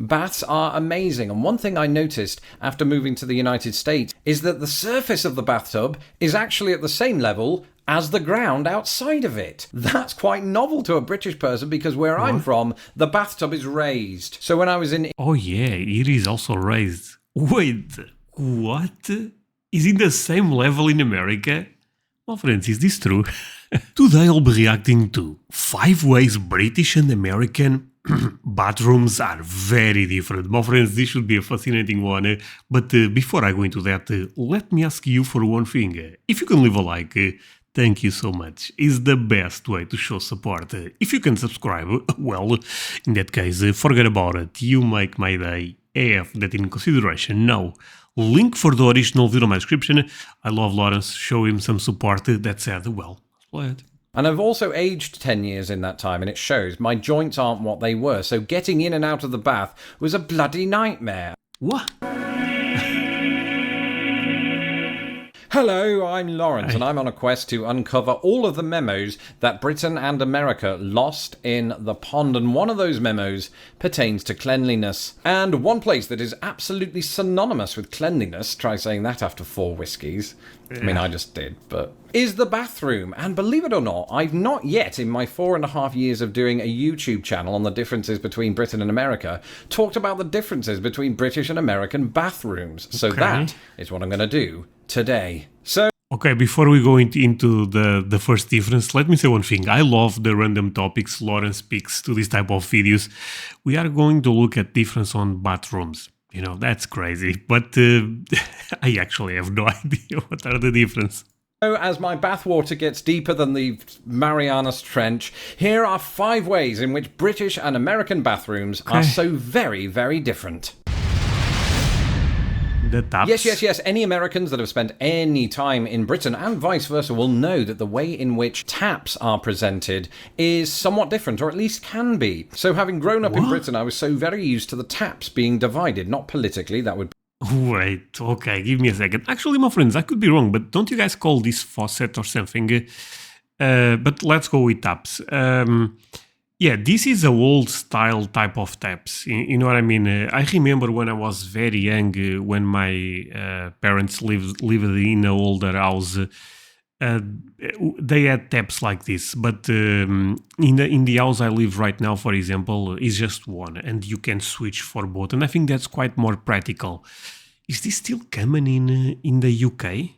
baths are amazing. And one thing I noticed after moving to the United States is that the surface of the bathtub is actually at the same level as the ground outside of it. That's quite novel to a British person because where I'm from, the bathtub is raised. So when I was in... Oh yeah, it is also raised. Wait, what? Is it the same level in America? Well, friends, is this true? Today I'll be reacting to 5 ways British and American bathrooms are very different. My friends, this should be a fascinating one. But before I go into that, let me ask you for one thing. If you can leave a like, thank you so much. It's the best way to show support. If you can subscribe, well, in that case, forget about it. You make my day. Have that in consideration. Now, link for the original video in my description. I love Lawrence. Show him some support. That said, well, let's play it. And I've also aged 10 years in that time, and it shows. My joints aren't what they were, so getting in and out of the bath was a bloody nightmare. What? Hello, I'm Lawrence, and I'm on a quest to uncover all of the memos that Britain and America lost in the pond. And one of those memos pertains to cleanliness. And one place that is absolutely synonymous with cleanliness, try saying that after 4 whiskies. I mean, I just did, but... is the bathroom. And believe it or not, I've not yet, in my 4.5 years of doing a YouTube channel on the differences between Britain and America, talked about the differences between British and American bathrooms. So that is what I'm going to do today. Okay, before we go into the first difference, let me say one thing. I love the random topics Lawrence picks to this type of videos. We are going to look at difference on bathrooms. You know, that's crazy, but I actually have no idea what are the difference. So as my bathwater gets deeper than the Marianas Trench, here are 5 ways in which British and American bathrooms are so very, very different. The taps. Yes. Any Americans that have spent any time in Britain and vice versa will know that the way in which taps are presented is somewhat different, or at least can be. So having grown up in Britain, I was so very used to the taps being divided, not politically, that would... Wait, okay, give me a second. Actually, my friends, I could be wrong, but don't you guys call this faucet or something? But let's go with taps. Yeah, this is a old style type of taps. You know what I mean? I remember when I was very young, when my parents lived in an older house, they had taps like this. But in the house I live right now, for example, is just one, and you can switch for both. And I think that's quite more practical. Is this still common in the UK?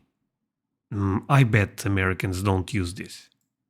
I bet Americans don't use this.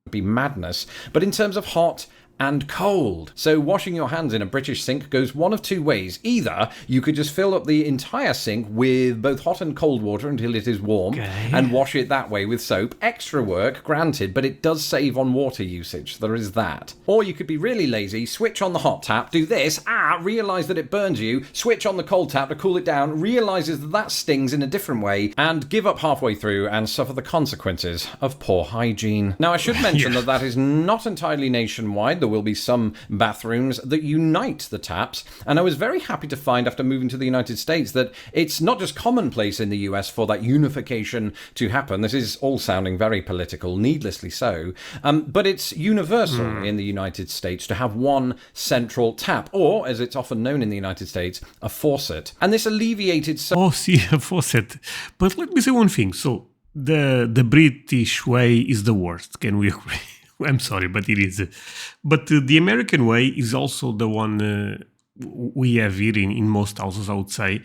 Be madness. But in terms of hot and cold. So washing your hands in a British sink goes one of 2 ways. Either you could just fill up the entire sink with both hot and cold water until it is warm and wash it that way with soap. Extra work, granted, but it does save on water usage. There is that. Or you could be really lazy, switch on the hot tap, do this, realise that it burns you, switch on the cold tap to cool it down, realises that that stings in a different way, and give up halfway through and suffer the consequences of poor hygiene. Now, I should mention that is not entirely nationwide. There will be some bathrooms that unite the taps, and I was very happy to find after moving to the United States that it's not just commonplace in the US for that unification to happen. This is all sounding very political, needlessly so, but it's universal in the United States to have one central tap, or as it's often known in the United States, a faucet. And this alleviated a faucet. But let me say one thing. So the British way is the worst. Can we agree? I'm sorry, but it is. But the American way is also the one we have here in most houses, I would say.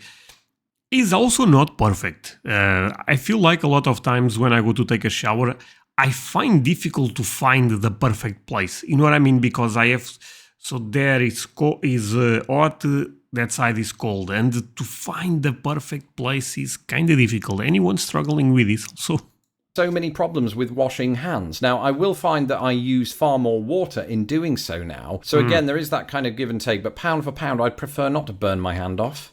Is also not perfect. I feel like a lot of times when I go to take a shower, I find difficult to find the perfect place. You know what I mean? Because I have... So there is hot, that side is cold. And to find the perfect place is kind of difficult. Anyone struggling with this also? So many problems with washing hands. Now, I will find that I use far more water in doing so now. So again, there is that kind of give and take, but pound for pound, I'd prefer not to burn my hand off.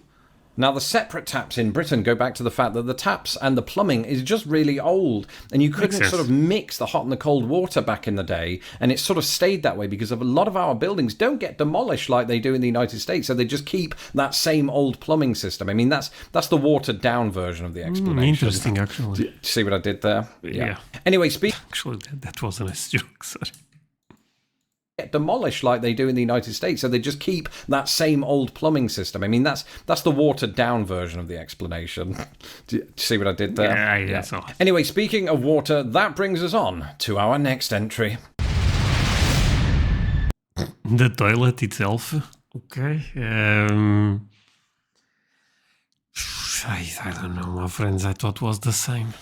Now, the separate taps in Britain go back to the fact that the taps and the plumbing is just really old, and you couldn't sort of mix the hot and the cold water back in the day, and it sort of stayed that way because of a lot of our buildings don't get demolished like they do in the United States, so they just keep that same old plumbing system. I mean, that's the watered down version of the explanation. Interesting, actually. See what I did there? Yeah. Anyway, actually, that wasn't a joke, sorry. get demolished like they do in the United States, so they just keep that same old plumbing system. I mean, that's the watered down version of the explanation. Do you see what I did there? Yeah. So. Anyway, speaking of water, that brings us on to our next entry. The toilet itself. Okay. I don't know, my friends. I thought was the same.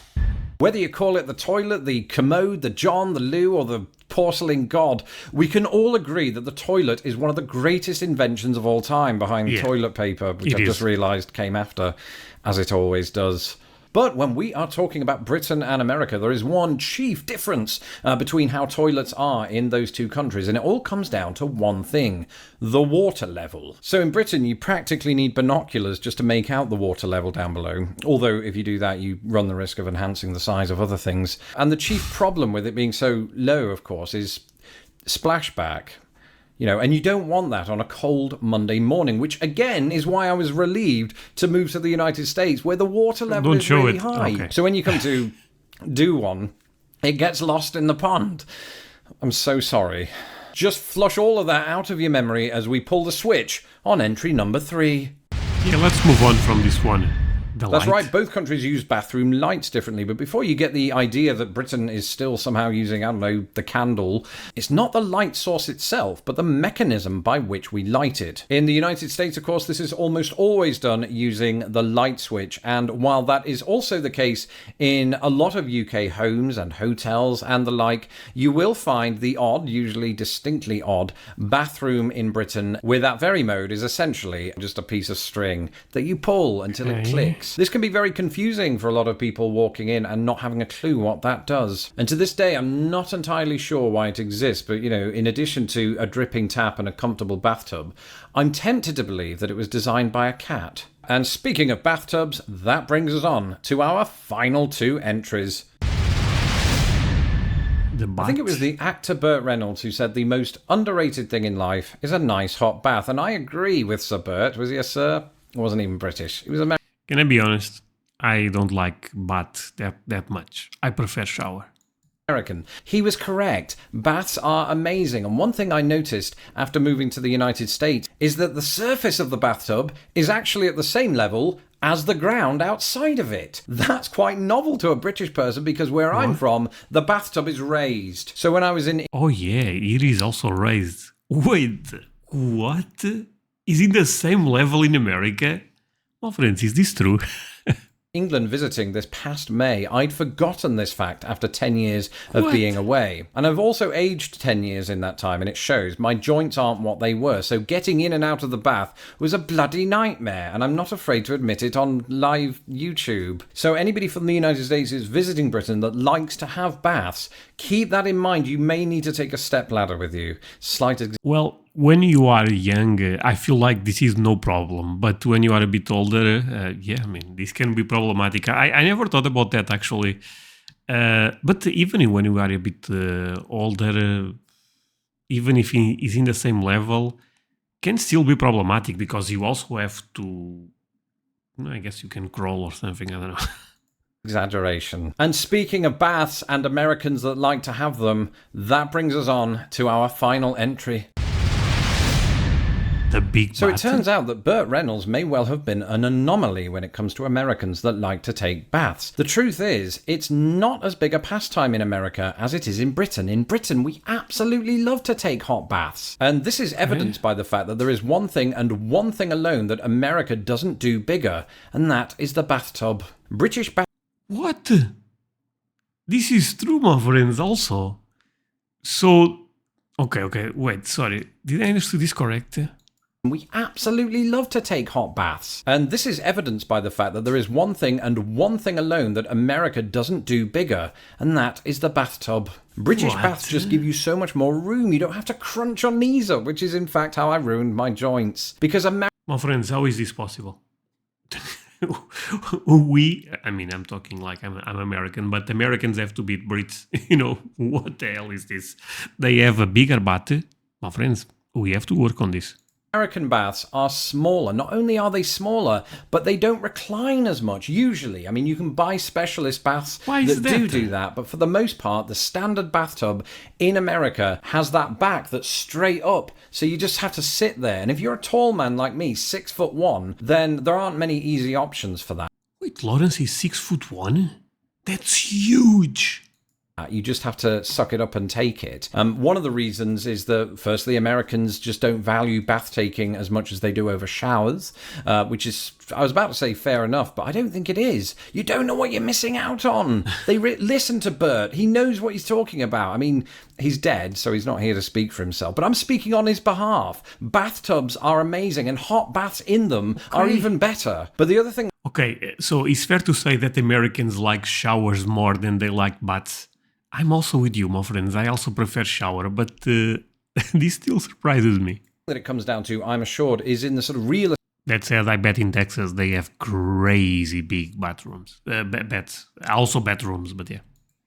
Whether you call it the toilet, the commode, the John, the loo, or the porcelain god, we can all agree that the toilet is one of the greatest inventions of all time, behind toilet paper, which I've just realised came after, as it always does. But when we are talking about Britain and America, there is one chief difference between how toilets are in those two countries, and it all comes down to one thing: the water level. So in Britain, you practically need binoculars just to make out the water level down below, although if you do that, you run the risk of enhancing the size of other things. And the chief problem with it being so low, of course, is splashback. You know, and you don't want that on a cold Monday morning, which again is why I was relieved to move to the United States, where the water level is really high. Okay. So when you come to do one, it gets lost in the pond. I'm so sorry. Just flush all of that out of your memory as we pull the switch on entry number 3. Yeah, let's move on from this one. That's right, both countries use bathroom lights differently, but before you get the idea that Britain is still somehow using, I don't know, the candle, it's not the light source itself, but the mechanism by which we light it. In the United States, of course, this is almost always done using the light switch, and while that is also the case in a lot of UK homes and hotels and the like, you will find the odd, usually distinctly odd, bathroom in Britain where that very mode is essentially just a piece of string that you pull until it clicks. This can be very confusing for a lot of people walking in and not having a clue what that does. And to this day, I'm not entirely sure why it exists, but, you know, in addition to a dripping tap and a comfortable bathtub, I'm tempted to believe that it was designed by a cat. And speaking of bathtubs, that brings us on to our final 2 entries. I think it was the actor Burt Reynolds who said the most underrated thing in life is a nice hot bath. And I agree with Sir Burt. Was he a sir? He wasn't even British. He was American. Can I be honest? I don't like bath that much. I prefer shower. He was correct. Baths are amazing. And one thing I noticed after moving to the United States is that the surface of the bathtub is actually at the same level as the ground outside of it. That's quite novel to a British person because where I'm from, the bathtub is raised. So when I was in... Oh yeah, it is also raised. Wait, what? Is it the same level in America? Well, friends, is this true? England visiting this past May, I'd forgotten this fact after 10 years of being away. And I've also aged 10 years in that time, and it shows. My joints aren't what they were, so getting in and out of the bath was a bloody nightmare, and I'm not afraid to admit it on live YouTube. So anybody from the United States who's visiting Britain that likes to have baths, keep that in mind. You may need to take a stepladder with you. Well, when you are young, I feel like this is no problem. But when you are a bit older, this can be problematic. I never thought about that, actually. But even when you are a bit older, even if it is in the same level, can still be problematic because you also have to, I guess you can crawl or something, I don't know. Exaggeration. And speaking of baths and Americans that like to have them, that brings us on to our final entry. So it turns out that Burt Reynolds may well have been an anomaly when it comes to Americans that like to take baths. The truth is, it's not as big a pastime in America as it is in Britain. In Britain, we absolutely love to take hot baths. And this is evidenced by the fact that there is one thing and one thing alone that America doesn't do bigger, and that is the bathtub. British bath... What? This is true, my friends, also. So, okay, wait, sorry. Did I understand this correct? We absolutely love to take hot baths. And this is evidenced by the fact that there is one thing and one thing alone that America doesn't do bigger, and that is the bathtub. British baths just give you so much more room. You don't have to crunch your knees up, which is in fact how I ruined my joints. Because my friends, how is this possible? I'm talking like I'm American, but Americans have to beat Brits. What the hell is this? They have a bigger bath. My friends, we have to work on this. American baths are smaller. Not only are they smaller, but they don't recline as much usually. I mean, you can buy specialist baths that do that, but for the most part, the standard bathtub in America has that back that's straight up, so you just have to sit there. And if you're a tall man like me, 6'1", then there aren't many easy options for that. Wait, Lawrence is 6'1"? That's huge! You just have to suck it up and take it. One of the reasons is that, firstly, Americans just don't value bath taking as much as they do over showers, which is, I was about to say fair enough, but I don't think it is. You don't know what you're missing out on. They listen to Bert. He knows what he's talking about. I mean, he's dead, so he's not here to speak for himself, but I'm speaking on his behalf. Bathtubs are amazing, and hot baths in them are even better. But the other thing... Okay, so it's fair to say that Americans like showers more than they like baths. I'm also with you, my friends. I also prefer shower, but this still surprises me. That it comes down to, I'm assured, is in the sort of real... That said, I bet in Texas they have crazy big bathrooms. Beds. Also bedrooms, but yeah.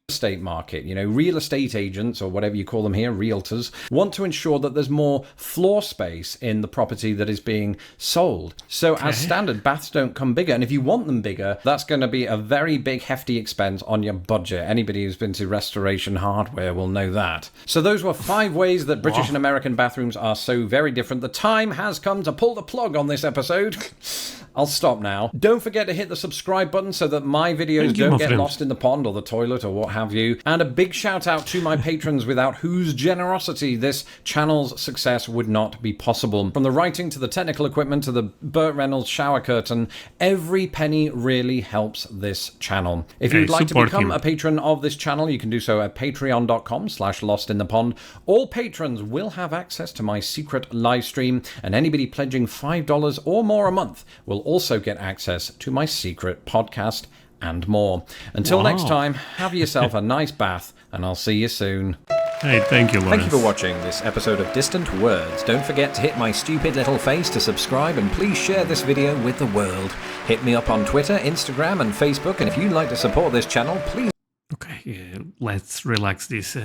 Estate market, you know, real estate agents, or whatever you call them here, realtors, want to ensure that there's more floor space in the property that is being sold. So as standard, baths don't come bigger, and if you want them bigger, that's going to be a very big hefty expense on your budget. Anybody who's been to Restoration Hardware will know that. So those were 5 ways that British and American bathrooms are so very different. The time has come to pull the plug on this episode. I'll stop now. Don't forget to hit the subscribe button so that my videos don't get lost in the pond or the toilet or what have you. And a big shout out to my patrons, without whose generosity this channel's success would not be possible. From the writing to the technical equipment to the Burt Reynolds shower curtain, every penny really helps this channel. If you'd like to become a patron of this channel, you can do so at patreon.com/lostinthepond. All patrons will have access to my secret live stream, and anybody pledging $5 or more a month will also get access to my secret podcast and more. Until next time, have yourself a nice bath, and I'll see you soon. Hey, thank you, Lawrence. Thank you for watching this episode of Distant Words. Don't forget to hit my stupid little face to subscribe, and please share this video with the world. Hit me up on Twitter, Instagram, and Facebook, and if you'd like to support this channel, please... Okay, let's relax this.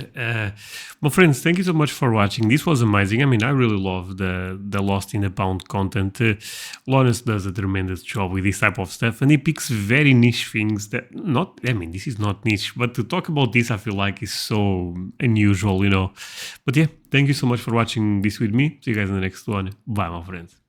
My friends, thank you so much for watching. This was amazing. I mean, I really love the Lost in the Pound content. Lawrence does a tremendous job with this type of stuff, and he picks very niche things that this is not niche, but to talk about this, I feel like is so unusual, you know. But yeah, thank you so much for watching this with me. See you guys in the next one. Bye, my friends.